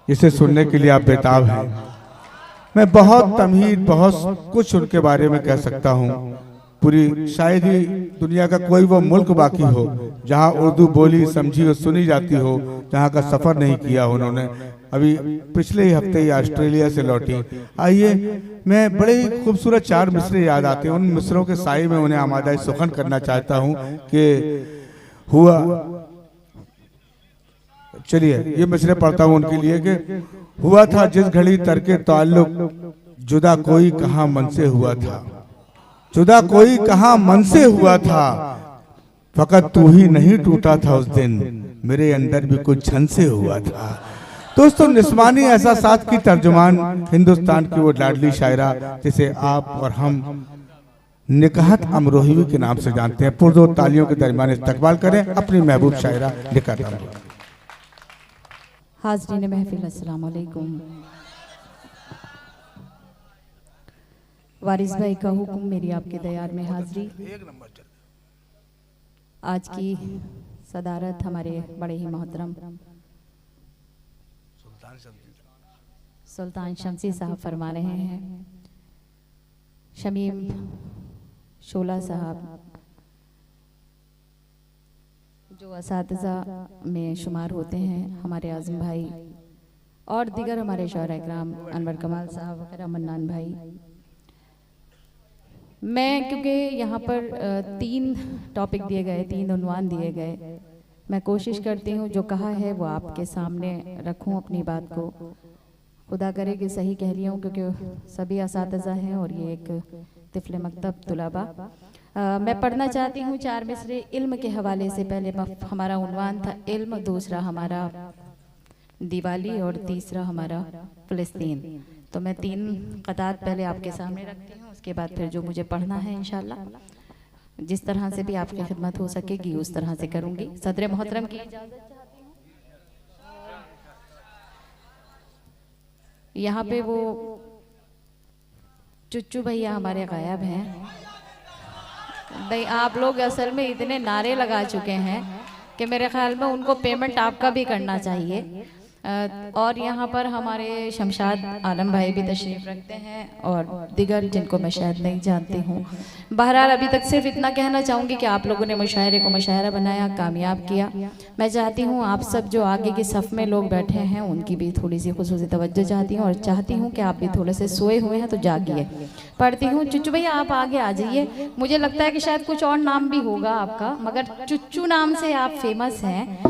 जिसे सुनने के लिए आप बेताब हैं। मैं बहुत तमहीद, बहुत कुछ उनके बारे में कह सकता हूँ। पूरी शायद ही दुनिया का कोई वो मुल्क बाकी हो जहाँ उर्दू बोली, समझी और सुनी जाती हो, जहाँ का सफ़र नहीं किया उन्होंने। अभी पिछले ही हफ्ते ही ऑस्ट्रेलिया से लौटी। आइए, मैं बड़े ही खूबसूरत 4 मिसरे याद आते हैं। उन मिसरों के साए में उन्हें आमादा सुखन करना चाहता हूँ कि हुआ। चलिए ये मिसरे पढ़ता हूँ उनके लिए कि हुआ था जिस घड़ी तरके ताल्लुक, जुदा कोई कहाँ मन से हुआ था, जुदा कोई कहाँ मन से हुआ था, फकत तू ही नहीं टूटा था उस दिन, मेरे अंदर भी कुछ छन से हुआ था। दोस्तों, निस्वानी एहसासात की तर्जुमान हिंदुस्तान की वो लाडली शायरा जिसे आप और हम निकाहत अमरोही के नाम से जानते हैं। पुरजोर तालियों के दरमियान इस्तकबाल करें अपनी महबूब शायरा निकाहत अमरोही। हाज़रीन महफिल, अस्सलाम वालेकुम। वारिस भाई का हुक्म, मेरी आपके दयार में हाजिरी। आज की सदारत हमारे बड़े ही मोहतरम सुल्तान शमसी साहब फरमा रहे हैं। शमीम शोला साहब जो असातिज़ा में शुमार होते हैं, हमारे आज़म भाई और दीगर हमारे शौहरा इकराम, अनवर कमाल साहब वगैरह, मन्नान भाई। मैं क्योंकि यहाँ पर 3 टॉपिक दिए गए, 3 उन्वान दिए गए, मैं कोशिश करती हूँ जो कहा है वो आपके सामने रखूँ अपनी बात को। खुदा करे कि सही कह रही हूँ क्योंकि सभी असातिज़ा हैं और ये एक तिफले मकतब तुलबा। मैं पढ़ना चाहती हूँ 4 मिसरे इल्म के हवाले से। पहले हमारा उन्वान था इल्म, दूसरा हमारा दिवाली और तीसरा हमारा फ़लस्तीन। तो मैं 3 क़तात पहले आपके सामने रखती हूँ, उसके बाद फिर जो मुझे पढ़ना है इंशाल्लाह जिस तरह से भी आपकी खिदमत हो सकेगी उस तरह से करूँगी। सदर मोहतरम की इजाज़त चाहती हूँ। यहाँ पे वो चुच्चू भैया हमारे गायब हैं। भाई आप लोग असल में इतने नारे लगा चुके हैं कि मेरे ख्याल में उनको पेमेंट आपका भी करना चाहिए। और यहाँ पर हमारे शमशाद आलम भाई भी तशरीफ़ रखते हैं और दिगर जिनको मैं शायद नहीं जानती हूँ। बहरहाल अभी तक सिर्फ इतना कहना चाहूँगी कि आप लोगों ने मुशायरे को मुशायरा बनाया, कामयाब किया। मैं चाहती हूँ आप सब जो आगे की सफ़ में लोग बैठे हैं उनकी भी थोड़ी सी खुसूसी तवज्जो चाहती हूँ और चाहती हूँ कि आप भी थोड़े से सोए हुए हैं तो जागिए। पढ़ती हूँ। चुच्चू भैया आप आगे आ जाइए। मुझे लगता है कि शायद कुछ और नाम भी होगा आपका, मगर चुच्चू नाम से आप फेमस हैं।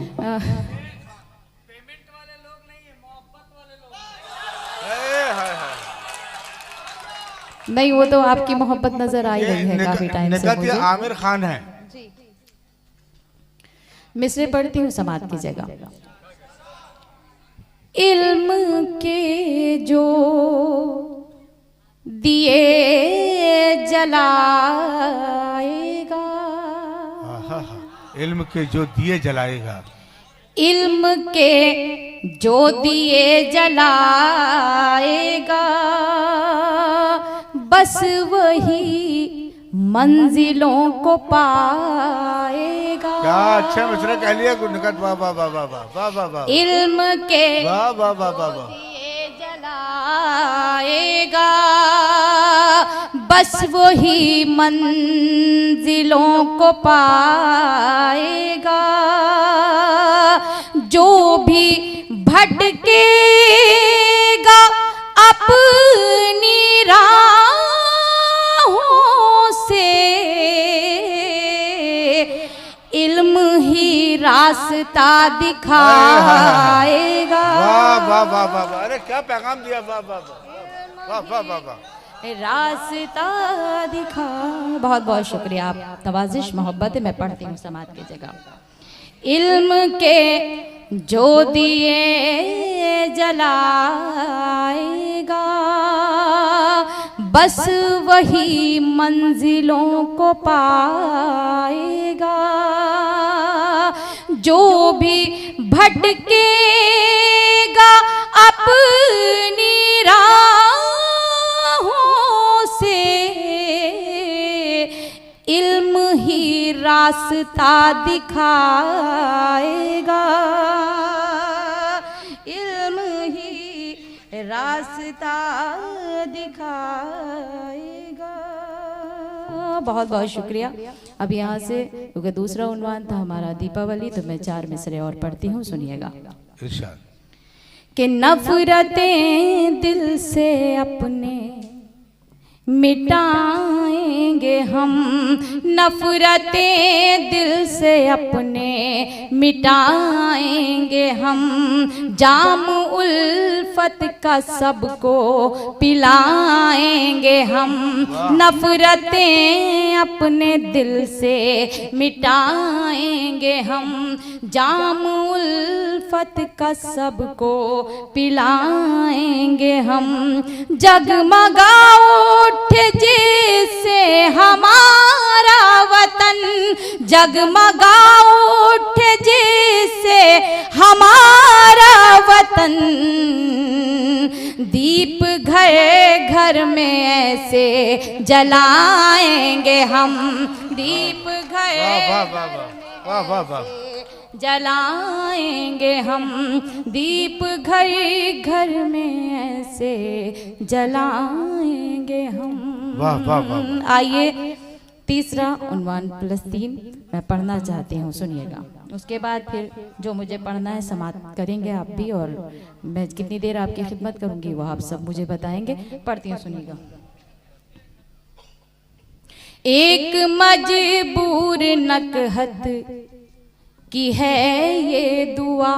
नहीं, वो तो आपकी मोहब्बत नजर आई रही है काफी टाइम से मुझे। आमिर खान है जी। मिसरे पढ़ती हूँ, समात की जगह। इल्म के जो दिए जलाएगा, इल्म के जो दिए जलाएगा, इल्म के जो दिए जलाएगा, बस वही मंजिलों को पाएगा। क्या अच्छा मिसरा कह लिया गुनगत। वाह वाह वाह वाह वाह वाह वाह। इल्म के वाह वाह वाह वाह वाह। दिए जलाएगा, बस वही मंजिलों को पाएगा। जो भी भटकेगा अपनी राहों से, इल्म ही रास्ता दिखाएगा। वाह वाह वाह वाह वाह। अरे क्या पैगाम दिया। वाह वाह वाह वाह वाह वाह। रास्ता दिखा। बहुत बहुत शुक्रिया, आप नवाजिश मोहब्बत। मैं पढ़ती हूँ समात की जगह। इल्म के जो दिए जलाएगा, बस वही मंजिलों को पाएगा। जो भी भटकेगा अपनी राहों से, इल्म ही रास्ता दिखाएगा। इल्म ही रास्ता दिखाएगा। बहुत बहुत शुक्रिया। अब यहाँ से, क्योंकि दूसरा उन्वान था हमारा दीपावली, तो मैं 4 मिसरे और पढ़ती हूँ, सुनिएगा। इरशाद। कि नफरतें दिल से अपने मिटाएंगे हम, नफरतें दिल से अपने मिटाएंगे हम, जाम उल्फत का सबको पिलाएंगे हम, नफरतें अपने दिल से मिटाएंगे हम, जाम उल्फत का सबको पिलाएंगे हम, जगमगा उठे जिससे हमारा वतन, जगमगा उठे जिससे हमारा वतन, दीप घर घर में ऐसे जलाएंगे हम, दीप घर जलाएंगे हम, दीप घर घर में ऐसे जलाएंगे हम। वाह वाह वाह। आइए तीसरा उन्वान +3 मैं पढ़ना चाहती हूँ, सुनिएगा। उसके बाद फिर जो मुझे पढ़ना है समाप्त करेंगे आप भी, और मैं कितनी देर आपकी खिदमत करूँगी वो आप सब मुझे बताएंगे। पढ़ती हूँ, सुनिएगा। एक मजबूर नकहत की है ये दुआ,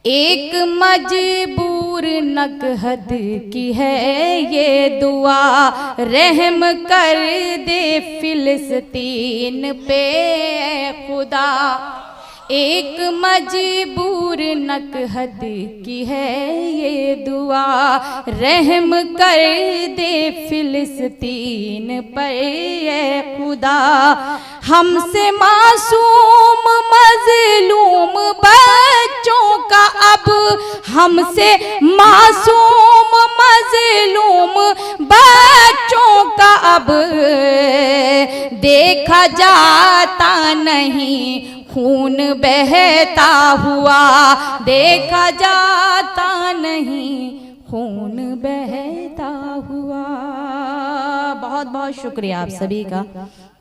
एक मजबूर नकहद की है ये दुआ, रहम कर दे फिलिस्तीन पे खुदा, एक मजबूर नकहद की है ये दुआ, रहम कर दे फिलिस्तीन पर ये खुदा, हमसे मासूम मजलूम बच्चों का अब, हमसे मासूम मजलूम बच्चों का अब देखा जाता नहीं खून बहता हुआ, देखा जाता नहीं खून बहता हुआ। बहुत बहुत शुक्रिया आप सभी का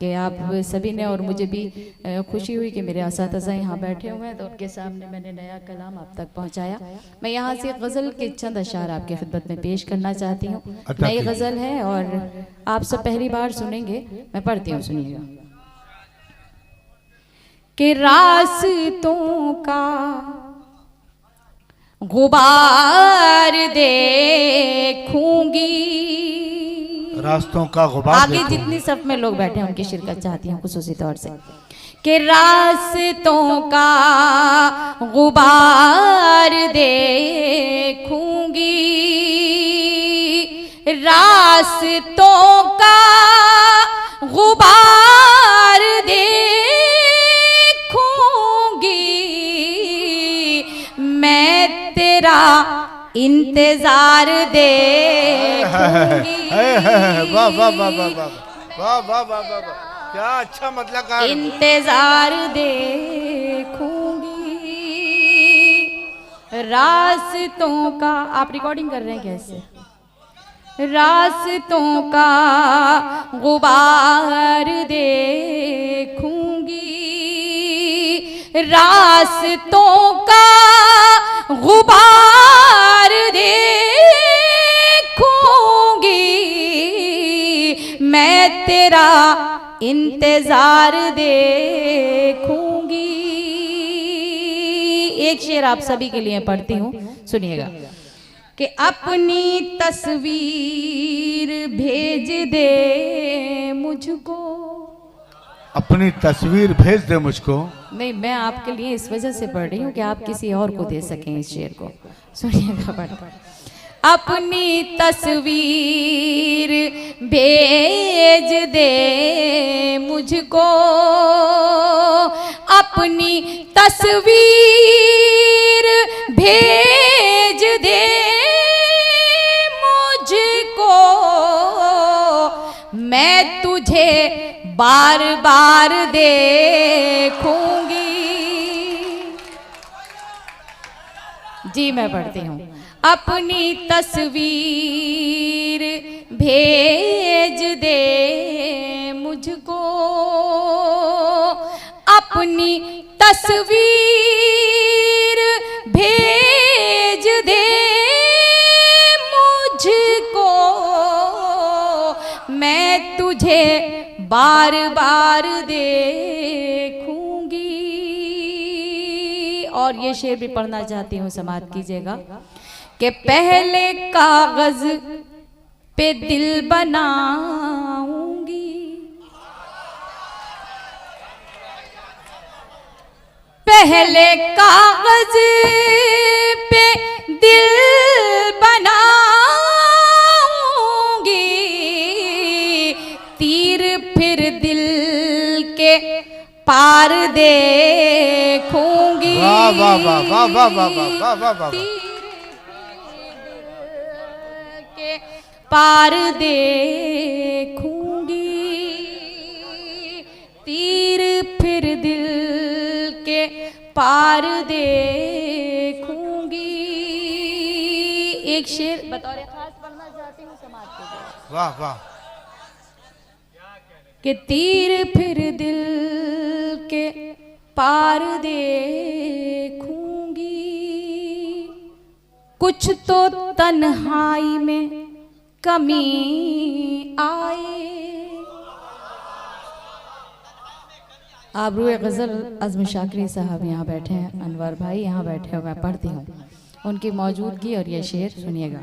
कि आप सभी ने, और मुझे भी खुशी हुई कि मेरे असातिज़ा यहाँ बैठे हुए हैं तो उनके सामने मैंने नया कलाम आप तक पहुँचाया। मैं यहाँ से गज़ल के चंद अशार आपकी खिदमत में पेश करना चाहती हूँ। नई गज़ल है और आप सब पहली बार सुनेंगे। मैं पढ़ती हूँ, सुनिएगा। कि रास्तों का गुबार देखूंगी, रास्तों का गुबार आगे जितनी सब में लोग बैठे हैं उनकी शिरकत चाहती हूँ खुसूसी तौर से। कि रास्तों का गुबार देखूंगी, रास्तों का गुबार मैं तेरा इंतजार देखूंगी। वाह वाह वाह वाह वाह वाह वाह वाह, क्या अच्छा मतलब का इंतजार देखूंगी रास्तों का। आप रिकॉर्डिंग कर रहे हैं कैसे? रास्तों का गुबार देखूंगी, रास्तों का गुबार देखूंगी मैं तेरा इंतजार देखूंगी। एक शेर आप सभी के लिए पढ़ती हूँ, सुनिएगा। कि अपनी तस्वीर भेज दे मुझको, अपनी तस्वीर भेज दे मुझको। नहीं, मैं आपके लिए इस वजह से पढ़ रही हूँ कि आप किसी और को दे सकें इस शेर को। सुनिएगा, पढ़। अपनी तस्वीर भेज दे मुझको, अपनी तस्वीर भेज दे मुझको, मैं तुझे बार बार देखूंगी। जी मैं पढ़ती हूँ। अपनी तस्वीर भेज दे मुझको, अपनी तस्वीर भेज दे मुझको, मैं तुझे बार बार देखूंगी। और ये शेर भी पढ़ना चाहती हूँ, समाप्त कीजिएगा कि पहले कागज पे दिल बनाऊंगी, पहले कागज पे दिल बनाऊंगी, तीर फिर दिल के पार देखूंगी। वाह वाह वाह वाह वाह वाह वाह वाह वाह। के पार देखूंगी, तीर फिर दिल के पार देखूंगी। एक शेर बतौर खास पढ़ना चाहती हूँ, समाज को। वाह वाह। कि तीर फिर दिल के पार देखूंगी, कुछ तो तन्हाई में कमी आए। आबरू गज़ल अज़्म शाकरी साहब यहाँ बैठे हैं, अनवर भाई यहाँ बैठे हैं, मैं पढ़ती हूँ उनकी मौजूदगी। और ये शेर सुनिएगा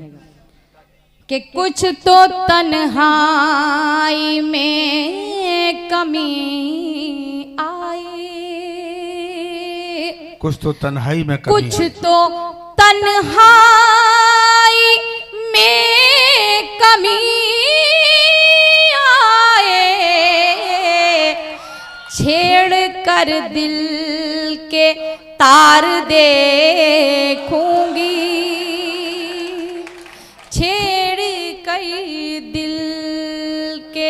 कि कुछ तो तन्हाई में कमी आए, कुछ तो तन्हाई में कमी, कुछ तो तन्हाई में कमी आए, छेड़ कर दिल के तार देखूंगी, छेड़ कई दिल के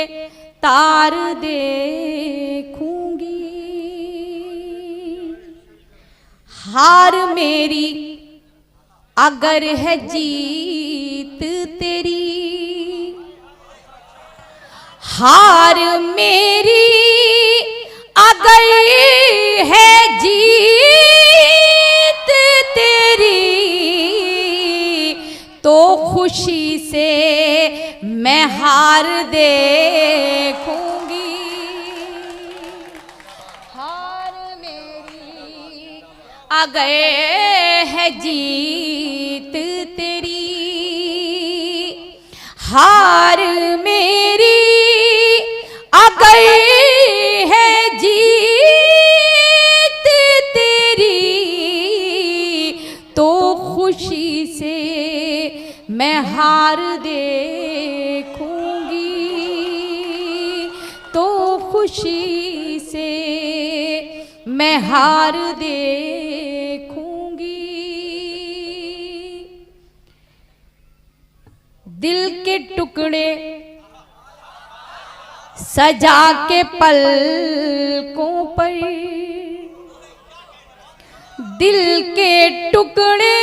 तार देखूंगी। हार मेरी अगर है जीत तेरी, हार मेरी अगर है जीत तेरी, तो खुशी से मैं हार देखूंगी। हार मेरी अगर है जीत तेरी, हार मेरी अगर है जीत तेरी, तो खुशी से मैं हार देखूंगी, तो खुशी से मैं हार देखूंगी। दिल के टुकड़े सजा के पलकों पर, दिल के टुकड़े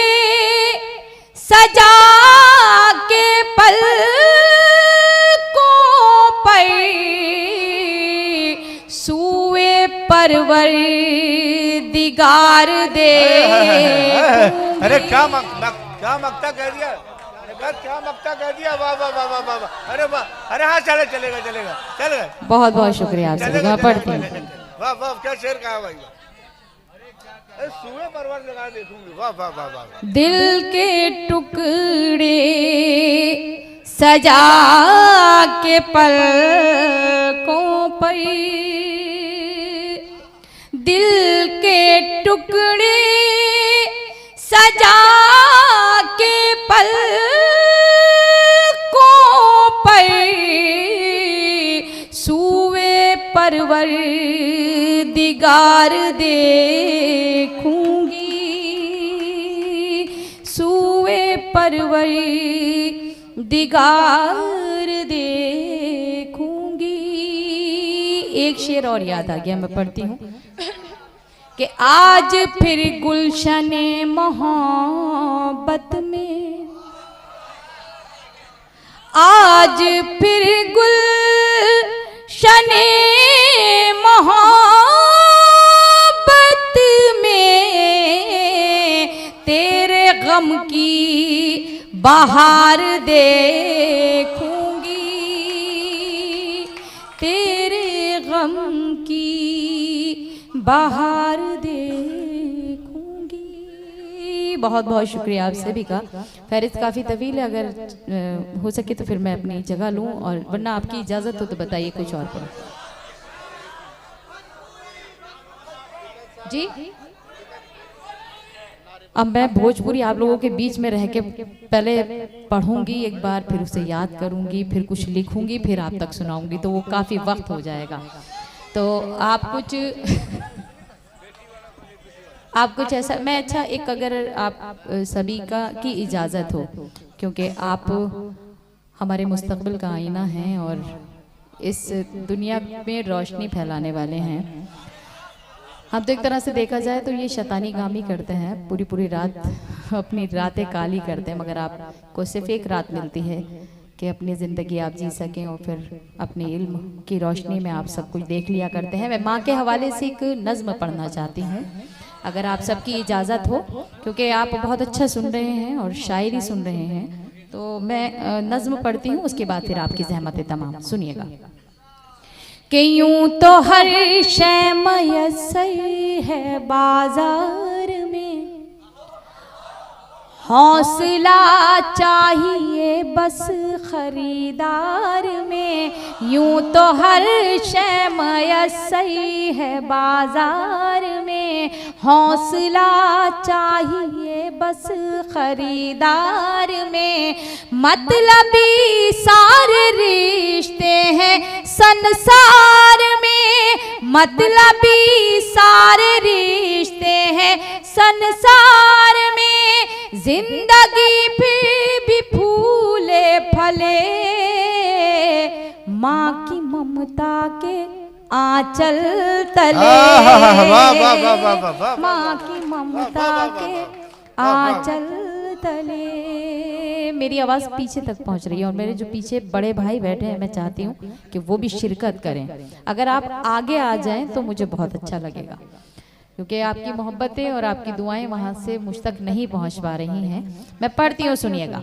सजा के पलकों पर, सूए परवरदिगार दे। अरे क्या मक्ता कह दिया, क्या मक्ता कह दिया। वाह वाह वाह वाह वाह। अरे वाह, अरे हाँ चलेगा चलेगा चलेगा। बहुत बहुत शुक्रिया आप सभी का, पढ़ती हूँ। वाह वाह, क्या शेर कहा भाई। सूए परवर लगा देखूंगी। वाह वाह वाह वाह। दिल के टुकड़े सजा के पलकों पर, दिल के टुकड़े सजा के पलकों पर, सूए परवरदिगार देखूंगी, सूए परवरदिगार देखूंगी। एक शेर और याद आ गया, मैं पढ़ती हूँ कि आज फिर गुलशने मोहब्बत में, आज फिर गुलशने मोहब्बत में तेरे गम की बहार देखूंगी, तेरे गम की बहार देखूंगी। बहुत बहुत शुक्रिया आप सभी का। फहरिस्त काफ़ी तवील है, अगर हो सके तो फिर मैं अपनी जगह लूं, और वरना आपकी इजाज़त हो तो बताइए कुछ और पढ़ो जी। अब मैं भोजपुरी आप लोगों के बीच में रह के पहले पढ़ूंगी एक बार, फिर उसे याद करूंगी, फिर कुछ लिखूंगी, फिर आप तक सुनाऊंगी, तो वो काफ़ी वक्त हो जाएगा। तो आप कुछ ऐसा, मैं अच्छा एक, अगर आप सभी की इजाज़त हो, क्योंकि आप हमारे मुस्तकबिल का आईना हैं और इस दुनिया में रोशनी फैलाने वाले हैं। हम तो एक तरह से देखा जाए तो ये शैतानी काम ही करते हैं, पूरी पूरी रात अपनी रातें काली करते हैं, मगर आपको सिर्फ एक रात मिलती है कि अपनी ज़िंदगी आप जी सकें, और फिर अपने इल्म की रोशनी में आप सब कुछ देख लिया करते हैं। मैं माँ के हवाले से एक नज़्म पढ़ना चाहती हूँ, अगर आप सबकी इजाज़त हो, क्योंकि आप बहुत अच्छा सुन रहे हैं और शायरी सुन रहे हैं, तो मैं नज़्म पढ़ती हूँ, उसके बाद फिर आपकी ज़हमत तमाम सुनिएगा। कि यूं तो हर शय मयस्सर है बाजार में, हौसला चाहिए बस खरीदार में। यूं तो हर शय मयस्सर है बाजार में, हौसला चाहिए बस खरीदार में। मतलबी सारे रिश्ते हैं संसार में, मतलबी सारे रिश्ते हैं संसार में। जिंदगी फिर भी फूले फले, माँ की ममता के आंचल तले, माँ की ममता के आंचल तले। मेरी आवाज़ पीछे तक पहुंच रही है, और मेरे जो पीछे बड़े भाई बैठे हैं, मैं चाहती हूँ कि वो भी शिरकत करें। अगर आप आगे आ जाएं तो मुझे बहुत अच्छा लगेगा, क्योंकि आपकी मोहब्बतें और आपकी दुआएं वहाँ से मुझ तक नहीं पहुँच पा रही हैं। मैं पढ़ती हूँ, सुनिएगा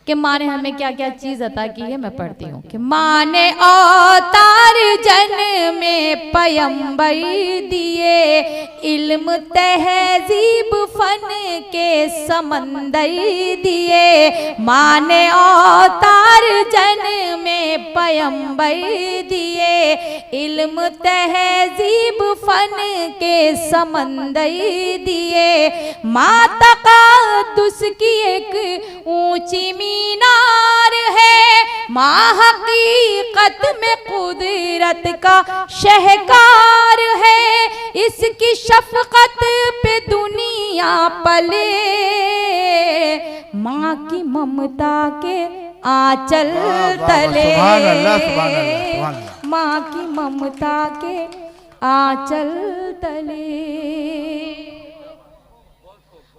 कि माँ ने हमें क्या क्या चीज़ अता की है। मैं पढ़ती हूँ कि माँ ने अवतार जन में पयंबर दिए, इल्म तहजीब फन के समंदर दिए। माँ ने अवतार जन में पयंबर दिए, इल्म तहजीब फन के समंदर दिए। माँ तक़द्दुस की एक ऊंची मीनार है, माँ हकीकत में कुदरत का शहकार है। इसकी शफकत पे दुनिया पले, माँ की ममता के आंचल तले, माँ की ममता के आंचल तले।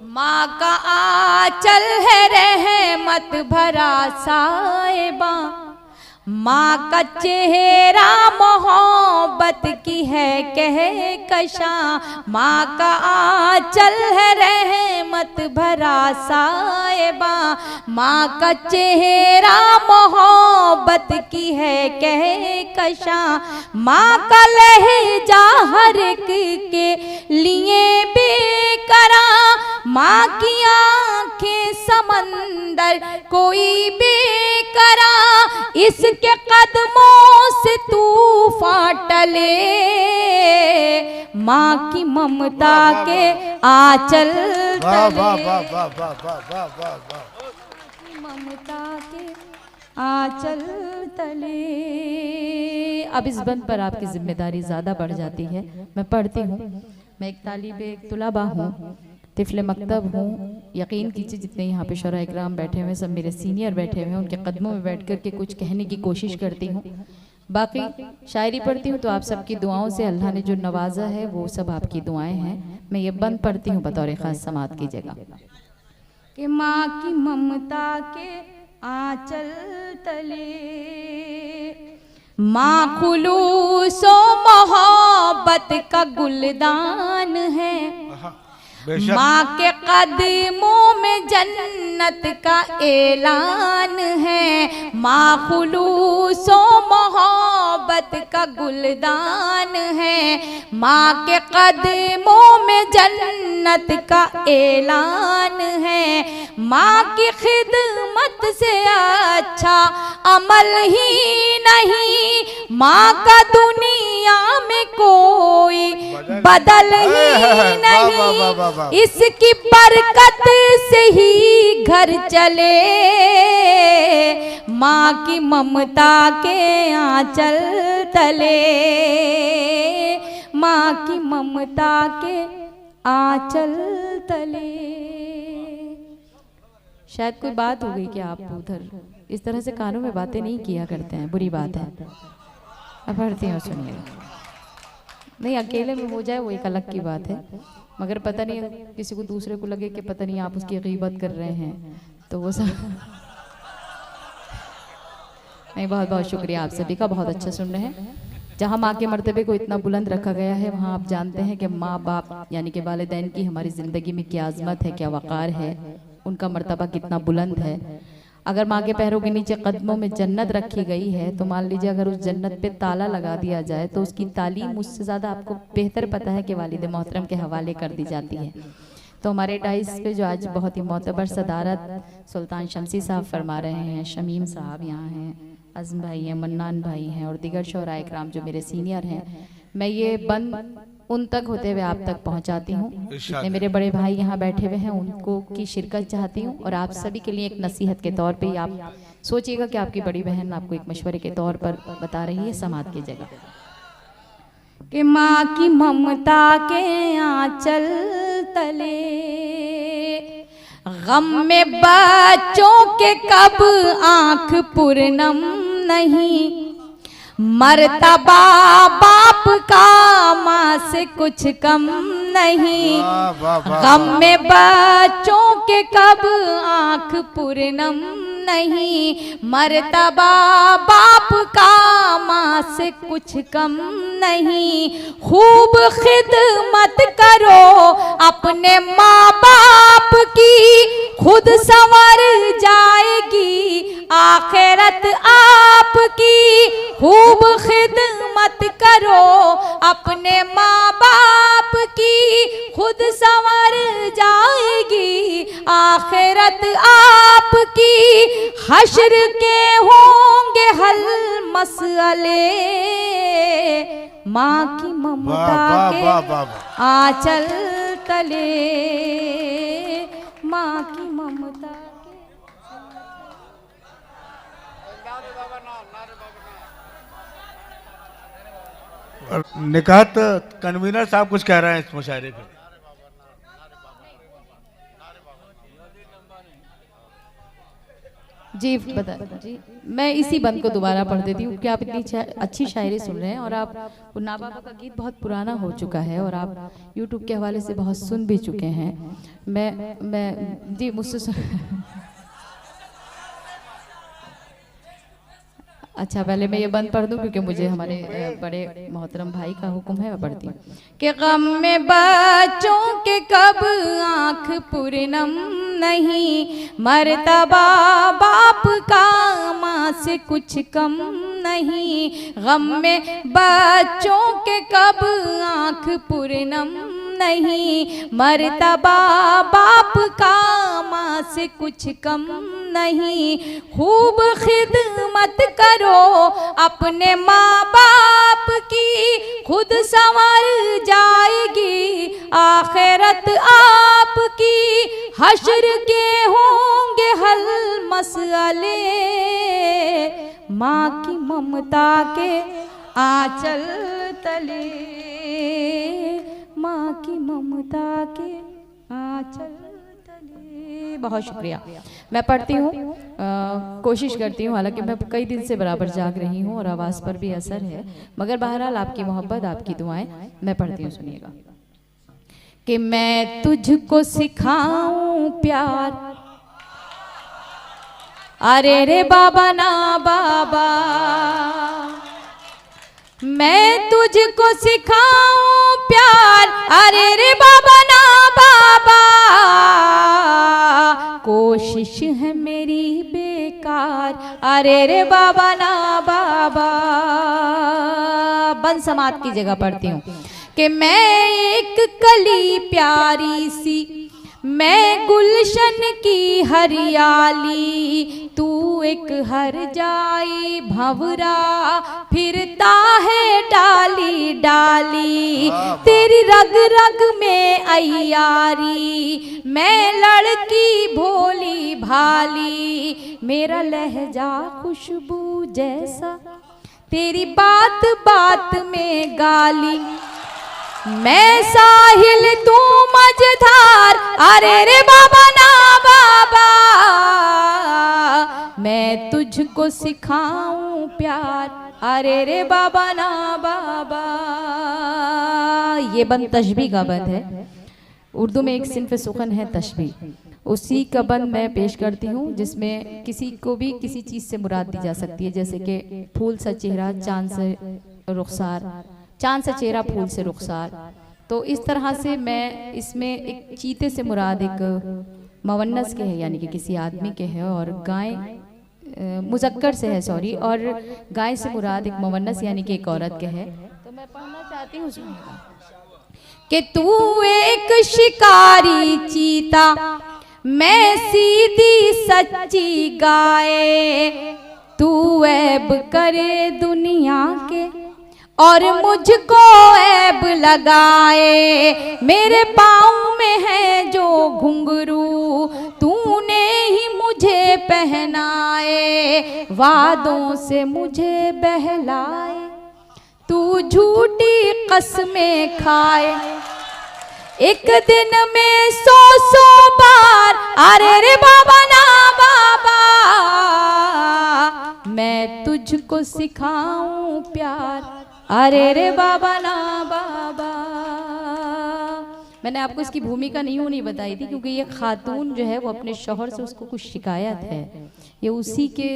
माँ का आंचल है रहमत भरा साहिबा, माँ का चेहरा मोहब्बत की है कहकशा। माँ का आंचल है रहमत भरा साहिबा, माँ का चेहरा मोहब्बत की है कहकशा। माँ का लहजा हर एक के लिए बेकरां, माँ की आंखें समंदर कोई बेकरां। इसके कदमों से तूफान टले, माँ की ममता के आंचल तले, ममता के आंचल तले। अब इस बंद पर आपकी जिम्मेदारी ज़्यादा बढ़ जाती है। मैं पढ़ती हूँ। मैं एक तालिबे तुलबा हूँ, तिफले मकतब हूँ। यकीन कीजिए जितने यहाँ पे शोरा इकराम बैठे हुए हैं, सब मेरे सीनियर बैठे हुए हैं, उनके कदमों में बैठ कर के कुछ कहने की कोशिश करती हूँ। बाकी शायरी पढ़ती हूँ तो आप सबकी दुआओं से अल्लाह ने जो नवाजा है वो सब आपकी दुआएं हैं। मैं ये बंद पढ़ती हूँ बतौर खास समात की जगह कि माँ की ममता के आंचल तले माँ खुलूसो मोहब्बत का गुलदान है। माँ के कदमों में जन्नत का ऐलान है। माँ खुलूसो मोहब्बत का गुलदान है। माँ के कदमों में जन्नत का ऐलान है। माँ की खिदमत से अच्छा अमल ही नहीं। माँ का दुनिया में कोई बदल ही नहीं। इसकी बरकत से ही घर चले। माँ की ममता के आंचल तले माँ की ममता के आंचल तले। शायद कोई बात हो गई कि आप उधर इस तरह से कानों में बातें नहीं किया करते हैं, बुरी बात है। अब पढ़ती हूँ, सुनिए। नहीं, अकेले में हो जाए वो एक अलग की बात है, मगर पता नहीं किसी को दूसरे को लगे कि पता नहीं आप उसकी गीबत कर रहे हैं तो वो सब नहीं। बहुत बहुत शुक्रिया आप सभी का, बहुत अच्छा सुन रहे हैं। जहाँ माँ के मर्तबे को इतना बुलंद रखा गया है वहाँ आप जानते हैं कि माँ बाप यानी कि वालिदैन की हमारी ज़िंदगी में क्या अज़मत है, क्या वक़ार है, उनका मर्तबा कितना बुलंद है। अगर माँ के पैरों के नीचे कदमों में जन्नत रखी गई है तो मान लीजिए अगर उस जन्नत पे ताला लगा दिया जाए तो उसकी तालीम मुझसे ज़्यादा आपको बेहतर पता है कि वालिद मोहतरम के हवाले कर दी जाती है। तो हमारे डाइस पे जो आज बहुत ही मोतबर सदारत सुल्तान शमसी साहब फरमा रहे हैं, शमीम साहब यहाँ हैं, अज़म भाई हैं, मन्नान भाई हैं और दीगर शोरा इकराम जो मेरे सीनियर हैं, मैं ये बंद उन तक होते हुए आप तक पहुंचाती हूँ। जितने मेरे बड़े भाई यहाँ बैठे हुए हैं उनको की शिरकत चाहती हूँ और आप सभी के लिए एक नसीहत के तौर पे आप सोचिएगा कि आपकी बड़ी बहन आपको एक मशवरे के तौर पर बता रही है समात की जगह कि माँ की ममता के आंचल तले गम में बच्चों के कब आंख पूर्णम नहीं। मर्तबा बाप का माँ से कुछ कम नहीं। गम में बच्चों के कब आंख पूर्णम नहीं। मर्तबा बाप का माँ से कुछ कम नहीं। खूब खिदमत करो अपने माँ बाप की, खुद संवर जाएगी आखिरत आपकी। खूब खिदमत करो अपने माँ बाप की, खुद संवर जाएगी आखिरत आपकी। हश्र के होंगे हल मसले माँ की ममता के आंचल तले। माँ की ममता निकात कन्वीनर साहब कुछ कह रहे हैं इस मुशायरे पे। जी बता जी, मैं इसी बंद को दोबारा पढ़ देती हूँ क्योंकि आप इतनी अच्छी शायरी सुन रहे हैं और आप मुन्ना बाबा का गीत बहुत पुराना हो चुका है और आप यूट्यूब के हवाले से बहुत सुन भी चुके हैं। मैं जी मुझसे अच्छा, पहले मैं ये बंद पढ़ दूं क्योंकि मुझे हमारे बड़े मोहतरम भाई का हुक्म है, मैं पढ़ती हूँ कि गम में बच्चों के कब आँख पूर्णम नहीं। मर्तबा बाप का माँ से कुछ कम नहीं। गम में बच्चों के कब आँख पूर्णम नहीं। मर्तबा बाप का माँ से कुछ कम नहीं। खूब खिदमत करो अपने माँ बाप की, खुद संवर जाएगी आखिरत आपकी। हश्र के होंगे हल मसले माँ की ममता के आंचल तले। माँ की ममता के आंचल तले बहुत शुक्रिया। मैं पढ़ती हूँ, कोशिश करती हूँ, हालांकि मैं कई दिन से बराबर जाग रही हूँ और आवाज़ पर भी असर है, मगर बहरहाल आपकी मोहब्बत, आपकी दुआएं, मैं पढ़ती हूँ, सुनिएगा। कि मैं तुझको सिखाऊं प्यार, अरे रे बाबा ना बाबा, मैं तुझको सिखाऊं प्यार, अरे रे बाबा ना बाबा, कोशिश है मेरी बेकार, अरे रे बाबा ना बाबा। बंद समात की जगह पढ़ती हूँ कि मैं एक कली प्यारी सी, मैं गुलशन की हरियाली, तू एक हर जाई भंवरा, फिरता है डाली डाली, तेरी रग रग में अय्यारी, मैं लड़की भोली भाली, मेरा लहजा खुशबू जैसा, तेरी बात बात में गाली, मैं साहिल तू मझधार, अरे रे बाबा ना बाबा, मैं तुझको सिखाऊं प्यार, अरे रे बाबा ना बाबा। ये बंद तशबीह का बंद है। उर्दू में एक सिन्फ सुखन है तशबीह, उसी का बंद मैं पेश करती हूँ, जिसमें किसी को भी किसी चीज़ से मुराद दी जा सकती है, जैसे कि फूल सा चेहरा चांद से रुखसार, चांद से चेहरा फूल से रुखसार। तो इस तरह से मैं इसमें एक चीते से मुराद एक मवन्नस के है, यानी कि किसी आदमी के है, और गाय मुज़क्कर से है, सॉरी, और गाय से मुराद एक मवन्नस यानी कि एक औरत के है। तो मैं पढ़ना चाहती हूँ कि तू एक शिकारी चीता, मैं सीधी सच्ची गाय, तू ऐब करे दुनिया के और मुझको ऐब लगाए, मेरे पाँव में है जो घुंघरू, तूने ही मुझे पहनाए, वादों से मुझे बहलाए, तू झूठी कसमें खाए, एक दिन में 100 बार, अरे रे बाबा ना बाबा, मैं तुझको सिखाऊं प्यार, अरे रे बाबा ना बाबा। मैंने आपको इसकी भूमिका नहीं बताई थी, क्योंकि ये खातून जो है वो अपने शौहर से उसको कुछ शिकायत है, ये उसी के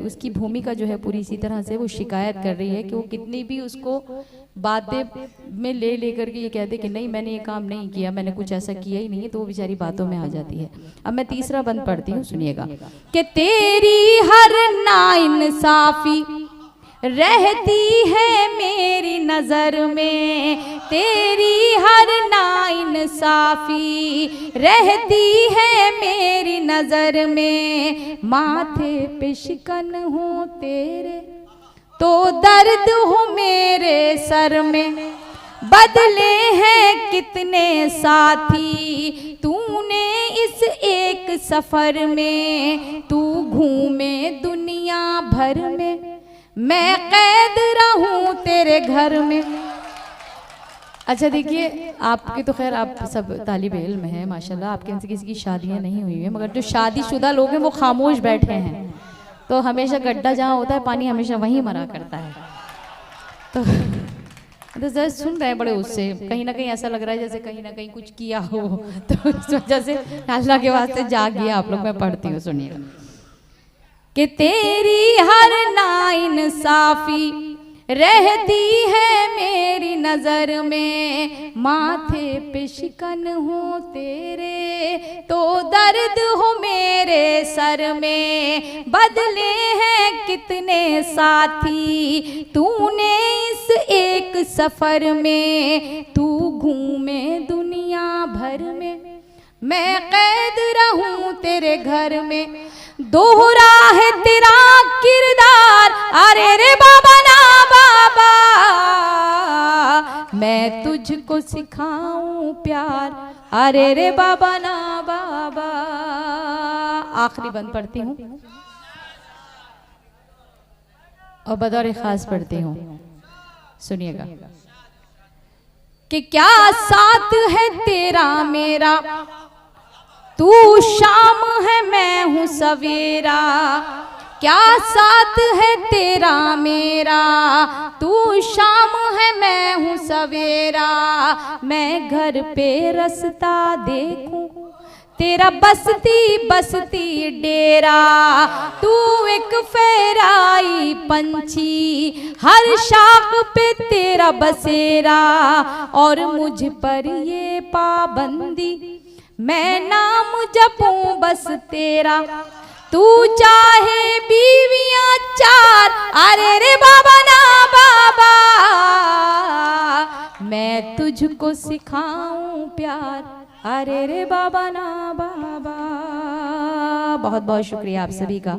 उसकी भूमिका जो है पूरी इसी तरह से वो शिकायत कर रही है कि वो कितनी भी उसको बातें में ले लेकर के ये कहते कि नहीं मैंने ये काम नहीं किया, मैंने कुछ ऐसा किया ही नहीं है, तो वो बेचारी बातों में आ जाती है। अब मैं तीसरा बंद पढ़ती हूँ, सुनिएगा। कि तेरी हर नाइंसाफी रहती है मेरी नजर में, तेरी हर नाइंसाफी रहती है मेरी नजर में, माथे पे शिकन हो तेरे तो दर्द हो मेरे सर में, बदले हैं कितने साथी तूने इस एक सफर में, तू घूमे दुनिया भर में, मैं कैद रहूं तेरे घर में। अच्छा देखिए, आपके तो खैर आप सब तालिबे इल्म हैं माशाल्लाह, आपके इनसे किसी की शादियां नहीं हुई हैं, मगर जो शादीशुदा लोग हैं वो खामोश बैठे हैं। तो हमेशा गड्ढा जहाँ होता है पानी हमेशा वहीं मरा करता है। तो जरा सुन रहे हैं बड़े उससे, कहीं ना कहीं ऐसा लग रहा है जैसे कहीं ना कहीं कुछ किया हो, तो इस वजह से अल्लाह के वास्ते जाग गया आप लोग। मैं पढ़ती हूँ, सुनिएगा। कि तेरी हर नाइंसाफी रहती है मेरी नजर में, माथे पे शिकन हो तेरे तो दर्द हो मेरे सर में, बदले हैं कितने साथी तूने इस एक सफर में, तू घूमे दुनिया भर में, मैं कैद रहूं तेरे घर में, दोहरा है तेरा किरदार, अरे रे बाबा ना बाबा, मैं तुझको सिखाऊं प्यार, अरे रे बाबा ना बाबा। आखिरी बंद पढ़ती हूँ और बदौर खास पढ़ती हूँ, सुनिएगा। कि क्या साथ है तेरा मेरा तू शाम है मैं हूँ सवेरा, क्या साथ है तेरा मेरा। तू शाम है मैं हूँ सवेरा, मैं घर पे रास्ता देखूं तेरा बसती बसती डेरा। तू एक फहराई पंछी, हर शाख पे तेरा बसेरा। और मुझ पर ये पाबंदी, मैं नाम जपूं बस तेरा। तू चाहे बीवियां 4, अरे रे बाबा ना बाबा, मैं तुझको सिखाऊं प्यार, अरे रे बाबा ना बाबा। बहुत बहुत शुक्रिया आप सभी का।